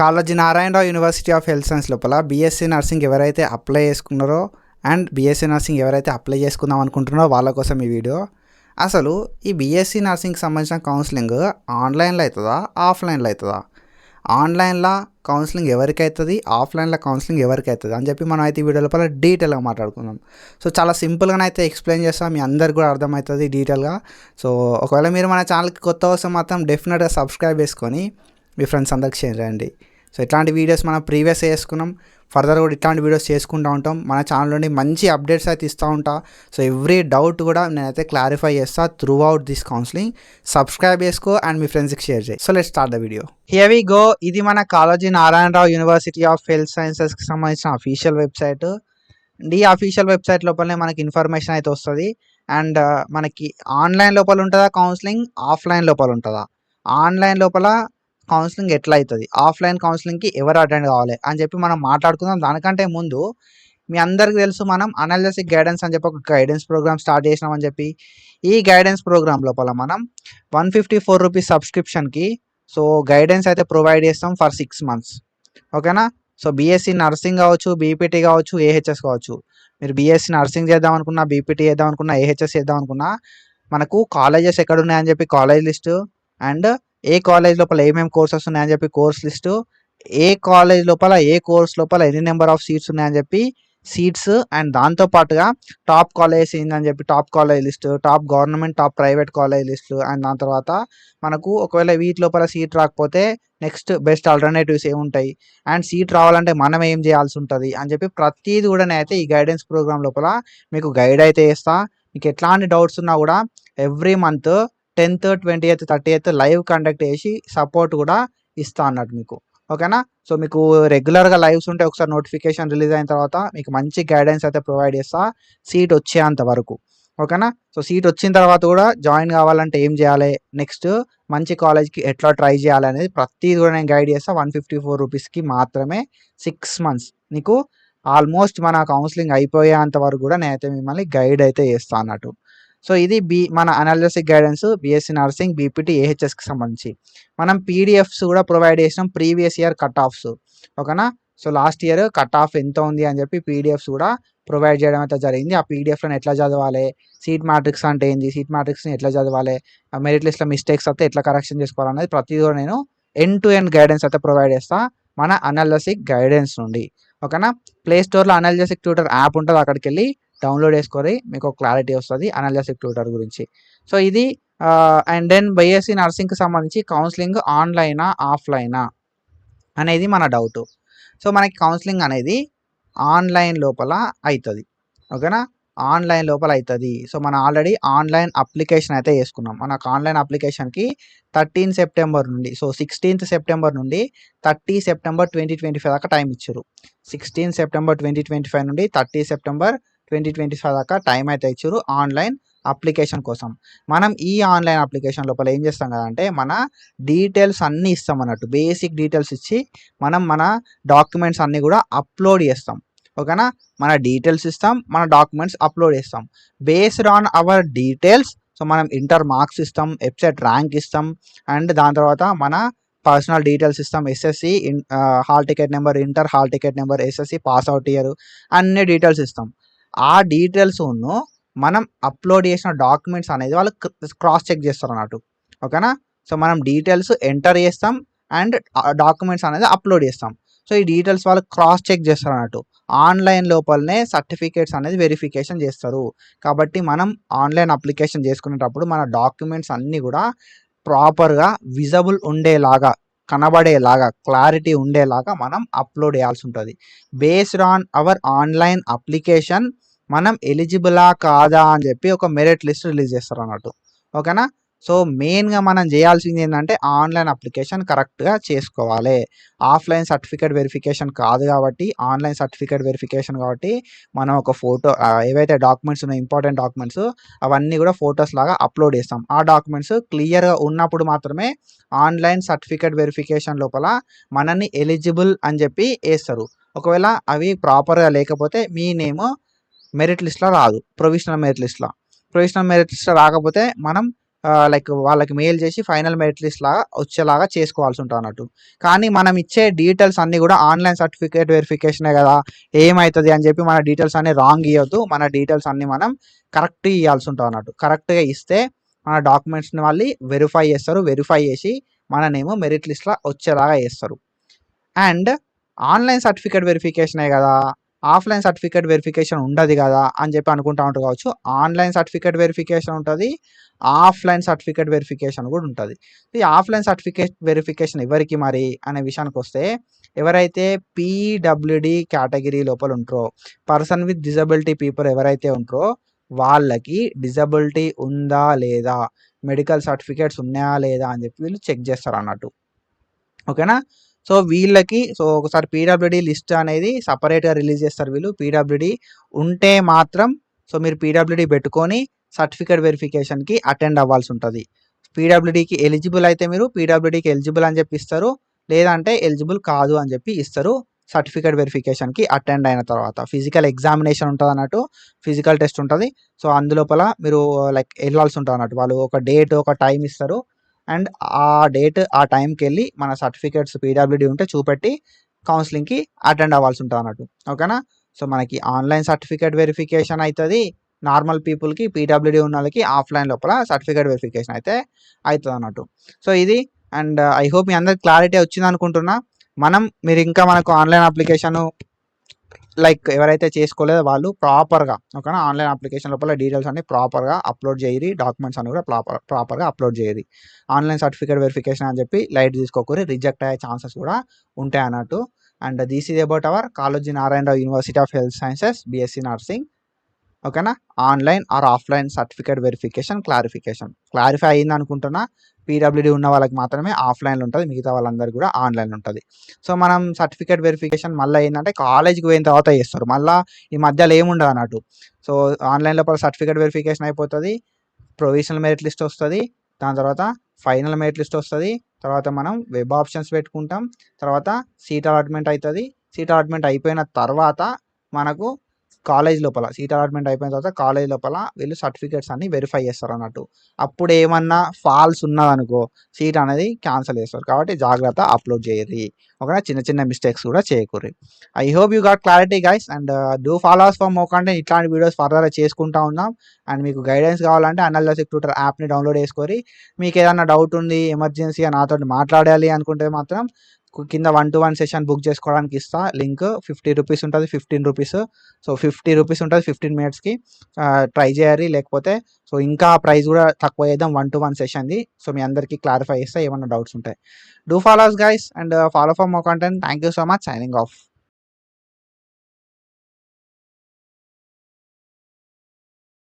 Kaloji Narayana Rao university of health science లోపల BSc nursing ఎవరైతే apply చేసుకున్నారో అండ్ బీఎస్సీ నర్సింగ్ ఎవరైతే అప్లై చేసుకుందాం అనుకుంటున్నారో వాళ్ళ కోసం ఈ వీడియో. అసలు ఈ బీఎస్సీ నర్సింగ్కి సంబంధించిన కౌన్సిలింగ్ ఆన్లైన్లో అవుతుందా, ఆఫ్లైన్లో అవుతుందా? ఆన్లైన్లో కౌన్సిలింగ్ ఎవరికి అవుతుంది, ఆఫ్లైన్లో కౌన్సిలింగ్ ఎవరికి అవుతుంది అని చెప్పి మనం అయితే ఈ వీడియో లోపల డీటెయిల్గా మాట్లాడుకుందాం. సో చాలా సింపుల్గానే అయితే ఎక్స్ప్లెయిన్ చేస్తాం, మీ అందరికి కూడా అర్థమవుతుంది డీటెయిల్గా. సో ఒకవేళ మీరు మన ఛానల్కి కొత్త వస్తే మాత్రం డెఫినెట్గా సబ్స్క్రైబ్ చేసుకొని మీ ఫ్రెండ్స్ అందరికి షేర్ చేయండి. సో ఇట్లాంటి వీడియోస్ మనం ప్రీవియస్ చేసుకున్నాం, ఫర్దర్ కూడా ఇట్లాంటి వీడియోస్ చేసుకుంటూ ఉంటాం. మన ఛానల్ నుండి మంచి అప్డేట్స్ అయితే ఇస్తూ ఉంటా. సో ఎవ్రీ డౌట్ కూడా నేనైతే క్లారిఫై చేస్తా throughout this counselling. Subscribe చేసుకో అండ్ మీ ఫ్రెండ్స్కి షేర్ చేయి. So let's start the video. Here we go. ఇది మన Kaloji Narayana Rao university of health సైన్సెస్కి సంబంధించిన అఫీషియల్ వెబ్సైట్. ఈ అఫీషియల్ వెబ్సైట్ లోపలనే మనకి ఇన్ఫర్మేషన్ అయితే వస్తుంది. అండ్ మనకి ఆన్లైన్ లోపల ఉంటుందా కౌన్సిలింగ్, ఆఫ్లైన్ లోపల ఉంటుందా, ఆన్లైన్ లోపల కౌన్సిలింగ్ ఎట్లా అవుతుంది, ఆఫ్లైన్ కౌన్సిలింగ్కి ఎవరు అటెండ్ కావాలి అని చెప్పి మనం మాట్లాడుకుందాం. దానికంటే ముందు మీ అందరికీ తెలుసు, మనం అనాలిసిస్ గైడెన్స్ అని చెప్పి ఒక గైడెన్స్ ప్రోగ్రామ్ స్టార్ట్ చేసినామని చెప్పి. ఈ గైడెన్స్ ప్రోగ్రామ్ లోపల మనం 154 రూపీస్ సబ్స్క్రిప్షన్కి సో గైడెన్స్ అయితే ప్రొవైడ్ చేస్తాం ఫర్ 6 months. ఓకేనా? సో బీఎస్సీ నర్సింగ్ కావచ్చు, బీపీటీ కావచ్చు, ఏహెచ్ఎస్ కావచ్చు. మీరు బీఎస్సీ నర్సింగ్ చేద్దాం అనుకున్నా, బీపీటీ చేద్దాం అనుకున్నా, ఏహెచ్ఎస్ చేద్దాం అనుకున్నా, మనకు కాలేజెస్ ఎక్కడ ఉన్నాయని చెప్పి college list, and A college లోపల ఏమేమి కోర్సెస్ ఉన్నాయని చెప్పి కోర్స్ లిస్టు, ఏ కాలేజ్ లోపల ఏ కోర్స్ లోపల ఎన్ని నెంబర్ ఆఫ్ సీట్స్ ఉన్నాయని చెప్పి సీట్స్, అండ్ దాంతోపాటుగా టాప్ కాలేజెస్ ఏందని చెప్పి top college list, top government top private college list, and దాని తర్వాత మనకు ఒకవేళ వీటి లోపల సీట్ రాకపోతే నెక్స్ట్ బెస్ట్ ఆల్టర్నేటివ్స్ ఏముంటాయి, అండ్ సీట్ రావాలంటే మనం ఏం చేయాల్సి ఉంటుంది అని చెప్పి ప్రతిదీ కూడా నేనైతే ఈ గైడెన్స్ ప్రోగ్రామ్ లోపల మీకు గైడ్ అయితే చేస్తా. మీకు ఎట్లాంటి డౌట్స్ ఉన్నా కూడా every month 10th, 20th, 30th live conduct చేసి సపోర్ట్ కూడా ఇస్తా అన్నట్టు మీకు. ఓకేనా? సో మీకు రెగ్యులర్గా లైవ్స్ ఉంటే ఒకసారి నోటిఫికేషన్ రిలీజ్ అయిన తర్వాత మీకు మంచి గైడెన్స్ అయితే ప్రొవైడ్ చేస్తా సీట్ వచ్చేంత వరకు. ఓకేనా? సో సీట్ వచ్చిన తర్వాత కూడా జాయిన్ కావాలంటే ఏం చేయాలి, నెక్స్ట్ మంచి కాలేజ్కి ఎట్లా ట్రై చేయాలి అనేది ప్రతిదీ కూడా నేను గైడ్ చేస్తా. 154 రూపీస్కి మాత్రమే 6 months. నీకు ఆల్మోస్ట్ మన కౌన్సిలింగ్ అయిపోయేంత వరకు కూడా నేనైతే మిమ్మల్ని గైడ్ అయితే చేస్తా అన్నట్టు. సో ఇది మన analysis guidance BSc nursing, BPT, ఏహెచ్ఎస్కి సంబంధించి. మనం పీడిఎఫ్స్ కూడా ప్రొవైడ్ చేసినాం, ప్రీవియస్ ఇయర్ కట్ ఆఫ్స్. ఓకేనా? So last year cut off ఎంత ఉంది అని చెప్పి పీడిఎఫ్స్ కూడా ప్రొవైడ్ చేయడం అయితే జరిగింది. ఆ పీడిఎఫ్లను ఎట్లా చదవాలి, సీట్ మ్యాట్రిక్స్ అంటే ఏంటి, సీట్ మ్యాట్రిక్స్ని ఎట్లా చదవాలి, మెరిట్ లిస్ట్లో మిస్టేక్స్ అయితే ఎట్లా కరెక్షన్ చేసుకోవాలనేది ప్రతిదీ కూడా నేను ఎండ్ టు ఎండ్ గైడెన్స్ అయితే ప్రొవైడ్ చేస్తా మన అనాలిసిస్ గైడెన్స్ నుండి. ఓకేనా? ప్లే స్టోర్లో అనాలిసిస్ ట్యూటర్ యాప్ ఉంటుంది, అక్కడికి వెళ్ళి డౌన్లోడ్ చేసుకొని మీకు ఒక క్లారిటీ వస్తుంది అనాలిసిస్ ట్యూటర్ గురించి. సో ఇది అండ్ దెన్ బీఎస్సీ నర్సింగ్కి సంబంధించి కౌన్సిలింగ్ ఆన్లైనా ఆఫ్లైనా అనేది మన డౌట్. సో మనకి కౌన్సిలింగ్ అనేది ఆన్లైన్ లోపల అవుతుంది. ఓకేనా? ఆన్లైన్ లోపల అవుతుంది. సో మనం ఆల్రెడీ ఆన్లైన్ అప్లికేషన్ అయితే చేసుకున్నాం. మనకు ఆన్లైన్ అప్లికేషన్కి 13 సెప్టెంబర్ నుండి, సో 16th సెప్టెంబర్ నుండి 30 సెప్టెంబర్ 2025 దాకా టైం ఇచ్చారు. 16 సెప్టెంబర్ 2025 నుండి 30 సెప్టెంబర్ 2025 దాకా టైం అయితే ఇచ్చారు ఆన్లైన్ అప్లికేషన్ కోసం. మనం ఈ ఆన్లైన్ అప్లికేషన్ లోపల ఏం చేస్తాం కదంటే మన డీటెయిల్స్ అన్నీ ఇస్తాం అన్నట్టు. బేసిక్ డీటెయిల్స్ ఇచ్చి మనం మన డాక్యుమెంట్స్ అన్నీ కూడా అప్లోడ్ చేస్తాం. ఓకేనా? మన డీటెయిల్స్ ఇస్తాం, మన డాక్యుమెంట్స్ అప్లోడ్ చేస్తాం. Based on hour details so మనం ఇంటర్ మార్క్స్ ఇస్తాం, వెబ్సైట్ ర్యాంక్ ఇస్తాం, అండ్ దాని తర్వాత మన పర్సనల్ డీటెయిల్స్ ఇస్తాం. SSC hall ticket number, inter hall ticket number, SSC pass out year, అన్ని డీటెయిల్స్ ఇస్తాం. ఆ డీటెయిల్స్ మనం అప్లోడ్ చేసిన డాక్యుమెంట్స్ అనేది వాళ్ళు క్రాస్ చెక్ చేస్తారు అన్నట్టు. ఓకేనా? సో మనం డీటెయిల్స్ ఎంటర్ చేస్తాం అండ్ డాక్యుమెంట్స్ అనేది అప్లోడ్ చేస్తాం. సో ఈ డీటెయిల్స్ వాళ్ళు క్రాస్ చెక్ చేస్తారు అన్నట్టు. ఆన్లైన్ లోపలనే సర్టిఫికేట్స్ అనేది వెరిఫికేషన్ చేస్తారు. కాబట్టి మనం ఆన్లైన్ అప్లికేషన్ చేసుకునేటప్పుడు మన డాక్యుమెంట్స్ అన్నీ కూడా ప్రాపర్గా విజబుల్ ఉండేలాగా, కనబడేలాగా, క్లారిటీ ఉండేలాగా మనం అప్లోడ్ చేయాల్సి ఉంటుంది. Based on hour online application మనం ఎలిజిబులా కాదా అని చెప్పి ఒక మెరిట్ లిస్ట్ రిలీజ్ చేస్తారు అన్నట్టు. ఓకేనా? సో మెయిన్గా మనం చేయాల్సింది ఏంటంటే ఆన్లైన్ అప్లికేషన్ కరెక్ట్గా చేసుకోవాలి. ఆఫ్లైన్ సర్టిఫికేట్ వెరిఫికేషన్ కాదు కాబట్టి ఆన్లైన్ సర్టిఫికేట్ వెరిఫికేషన్ కాబట్టి మనం ఒక ఫోటో ఏవైతే డాక్యుమెంట్స్ ఉన్నాయో ఇంపార్టెంట్ డాక్యుమెంట్స్ అవన్నీ కూడా ఫొటోస్ లాగా అప్లోడ్ చేస్తాం. ఆ డాక్యుమెంట్స్ క్లియర్గా ఉన్నప్పుడు మాత్రమే ఆన్లైన్ సర్టిఫికేట్ వెరిఫికేషన్ లోపల మనల్ని ఎలిజిబుల్ అని చెప్పి వేస్తారు. ఒకవేళ అవి ప్రాపర్గా లేకపోతే మీ నేమ్ మెరిట్ లిస్ట్లో రాదు. ప్రొవిజనల్ మెరిట్ లిస్ట్లో రాకపోతే మనం లైక్ వాళ్ళకి మెయిల్ చేసి ఫైనల్ మెరిట్ లిస్ట్ లాగా వచ్చేలాగా చేసుకోవాల్సి ఉంటుంది అన్నట్టు. కానీ మనం ఇచ్చే డీటెయిల్స్ అన్నీ కూడా ఆన్లైన్ సర్టిఫికేట్ వెరిఫికేషనే కదా, ఏమవుతుంది అని చెప్పి మన డీటెయిల్స్ అన్నీ రాంగ్ ఇవ్వద్దు. మన డీటెయిల్స్ అన్నీ మనం కరెక్ట్ ఇవ్వాల్సి ఉంటుంది అన్నట్టు. కరెక్ట్గా ఇస్తే మన డాక్యుమెంట్స్ని వాళ్ళు వెరిఫై చేస్తారు. వెరిఫై చేసి మననేమో మెరిట్ లిస్ట్లో వచ్చేలాగా చేస్తారు. అండ్ ఆన్లైన్ సర్టిఫికేట్ వెరిఫికేషనే కదా, ఆఫ్లైన్ సర్టిఫికేట్ వెరిఫికేషన్ ఉండదు కదా అని చెప్పి అనుకుంటా ఉంటారు కావచ్చు. ఆన్లైన్ సర్టిఫికేట్ వెరిఫికేషన్ ఉంటుంది, ఆఫ్లైన్ సర్టిఫికేట్ వెరిఫికేషన్ కూడా ఉంటుంది. ఈ ఆఫ్లైన్ సర్టిఫికేట్ వెరిఫికేషన్ ఎవరికి మరి అనే విషయానికి వస్తే, ఎవరైతే పీడబ్ల్యూడి కేటగిరీ లోపల ఉంటారో, పర్సన్ విత్ డిజబిలిటీ పీపుల్ ఎవరైతే ఉంటారో వాళ్ళకి డిజబిలిటీ ఉందా లేదా, మెడికల్ సర్టిఫికేట్స్ ఉన్నాయా లేదా అని చెప్పి వీళ్ళు చెక్ చేస్తారు అన్నట్టు. ఓకేనా. సో వీళ్ళకి ఒకసారి పీడబ్ల్యూడి లిస్ట్ అనేది సపరేట్గా రిలీజ్ చేస్తారు వీళ్ళు. పీడబ్ల్యూడి ఉంటే మాత్రం మీరు పీడబ్ల్యూడి పెట్టుకొని సర్టిఫికేట్ వెరిఫికేషన్కి అటెండ్ అవ్వాల్సి ఉంటుంది. పీడబ్ల్యూడికి ఎలిజిబుల్ అయితే మీరు పీడబ్ల్యూడికి ఎలిజిబుల్ అని చెప్పి ఇస్తారు, లేదంటే ఎలిజిబుల్ కాదు అని చెప్పి ఇస్తారు. సర్టిఫికేట్ వెరిఫికేషన్కి అటెండ్ అయిన తర్వాత ఫిజికల్ ఎగ్జామినేషన్ ఉంటుంది అన్నట్టు, ఫిజికల్ టెస్ట్ ఉంటుంది. సో అందులోపల మీరు లైక్ వెళ్ళాల్సి ఉంటుంది అన్నట్టు. వాళ్ళు ఒక డేట్ ఒక టైం ఇస్తారు, అండ్ ఆ డేట్ ఆ టైంకి వెళ్ళి మన సర్టిఫికేట్స్ పీడబ్ల్యూడి ఉంటే చూపెట్టి కౌన్సిలింగ్కి అటెండ్ అవ్వాల్సి ఉంటుంది అన్నట్టు. ఓకేనా. సో మనకి ఆన్లైన్ సర్టిఫికేట్ వెరిఫికేషన్ అవుతుంది, నార్మల్ పీపుల్కి పీడబ్ల్యూడి ఉన్న వాళ్ళకి ఆఫ్లైన్ లోపల సర్టిఫికేట్ వెరిఫికేషన్ అయితే అవుతుంది అన్నట్టు. సో ఇది, అండ్ ఐ హోప్ మీ అందరికి క్లారిటీ వచ్చింది అనుకుంటున్నా. మీరు ఇంకా మనకు ఆన్లైన్ అప్లికేషన్ లైక్ ఎవరైతే చేసుకోలేదో వాళ్ళు ప్రాపర్గా, ఓకేనా, ఆన్లైన్ అప్లికేషన్ లోపల డీటెయిల్స్ అన్ని ప్రాపర్గా అప్లోడ్ చేయరి, డాక్యుమెంట్స్ అన్ని కూడా ప్రాపర్గా అప్లోడ్ చేయరి. ఆన్లైన్ సర్టిఫికేట్ వెరిఫికేషన్ అని చెప్పి లైట్ తీసుకోకూరి, రిజెక్ట్ అయ్యే ఛాన్సెస్ కూడా ఉంటాయి అన్నట్టు. And this is about our Kaloji Narayana Rao university of health sciences BSc nursing. ఓకేనా. Online or offline certificate verification clarify అయ్యింది అనుకుంటున్నా. పీడబ్ల్యూడి ఉన్న వాళ్ళకి మాత్రమే ఆఫ్లైన్లో ఉంటుంది, మిగతా వాళ్ళందరికీ కూడా ఆన్లైన్లో ఉంటుంది. సో మనం సర్టిఫికేట్ వెరిఫికేషన్ మళ్ళీ ఏంటంటే కాలేజ్కి పోయిన తర్వాత చేస్తారు, మళ్ళీ ఈ మధ్యలో ఏముండదు అన్నట్టు. సో ఆన్లైన్లో సర్టిఫికేట్ వెరిఫికేషన్ అయిపోతుంది, ప్రొవిజనల్ మెరిట్ లిస్ట్ వస్తుంది, దాని తర్వాత ఫైనల్ మెరిట్ లిస్ట్ వస్తుంది, తర్వాత మనం వెబ్ ఆప్షన్స్ పెట్టుకుంటాం, తర్వాత సీట్ అలాట్మెంట్ అవుతుంది. సీట్ అలాట్మెంట్ అయిపోయిన తర్వాత మనకు కాలేజ్ లోపల సీట్ అలాట్మెంట్ అయిపోయిన తర్వాత కాలేజ్ లోపల వీళ్ళు సర్టిఫికేట్స్ అన్ని వెరిఫై చేస్తారు అన్నట్టు. అప్పుడు ఏమన్నా ఫాల్స్ ఉన్నదనుకో సీట్ అనేది క్యాన్సిల్ చేస్తారు. కాబట్టి జాగ్రత్త, అప్లోడ్ చేయరి. ఓకేనా. చిన్న చిన్న మిస్టేక్స్ కూడా చేయకూరి. I hope you got clarity guys, and do follow us for more content. ఇట్లాంటి వీడియోస్ ఫర్దర్ చేసుకుంటా ఉన్నాం. అండ్ మీకు గైడెన్స్ కావాలంటే అనలిటిక్స్ ట్యూటర్ యాప్ని డౌన్లోడ్ చేసుకొని, మీకు ఏదైనా డౌట్ ఉంది, ఎమర్జెన్సీగా నాతో మాట్లాడాలి అనుకుంటే మాత్రం కింద 1-to-1 సెషన్ బుక్ చేసుకోవడానికి ఇస్తా లింక్. 50 రూపీస్ ఉంటుంది, 15 రూపీస్. సో 50 రూపీస్ ఉంటుంది 15 మినిట్స్కి. ట్రై చేయాలి, లేకపోతే ఇంకా ప్రైస్ కూడా తక్కువ చేద్దాం 1-to-1 సెషన్ది. సో మీ అందరికీ క్లారిఫై చేస్తే ఏమన్నా డౌట్స్ ఉంటాయి. Do follow us guys, and follow for more content. Thank you so much. Signing off.